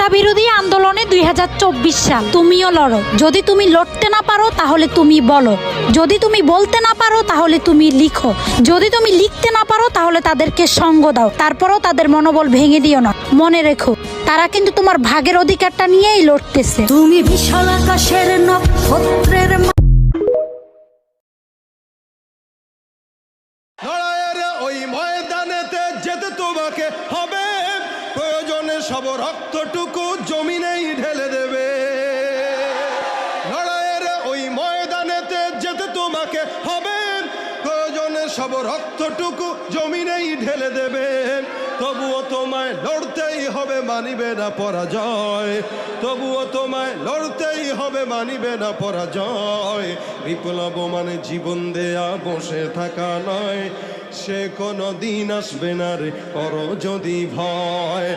ক্ষমতা বিরোধী আন্দোলনে 2024 সাল। তুমিও লড়ো। যদি তুমি লড়তে না পারো তাহলে তুমি বলো, যদি তুমি বলতে না পারো তাহলে তুমি লিখো, যদি তুমি লিখতে না পারো তাহলে তাদেরকে সঙ্গ দাও। তারপরও তাদের মনোবল ভেঙে দিও না। মনে রেখো, তারা কিন্তু তোমার ভাগের অধিকারটা নিয়েই লড়তেছে। তুমি বিশাল আকাশের নক্ষত্রের লড়াইয়ের ওই ময়দানেতে যেতে তোমাকে হবে, প্রয়োজনে সব রক্তটুকু জমিনেই ঢেলে দেবে। লড়াইয়ের ওই ময়দানেতে যেতে তোমাকে হবে, প্রয়োজনে সব রক্তটুকু জমিনেই ঢেলে দেবে। তবুও তোমায় লড়তেই হবে, মানিবে না পরাজয়। তবুও তোমায় লড়তেই হবে, মানিবে না পরাজয়। বিপ্লব মানে জীবন দেয়া, বসে থাকা নয়। সে কোনো দিন আসবে না রে, করো যদি ভয়।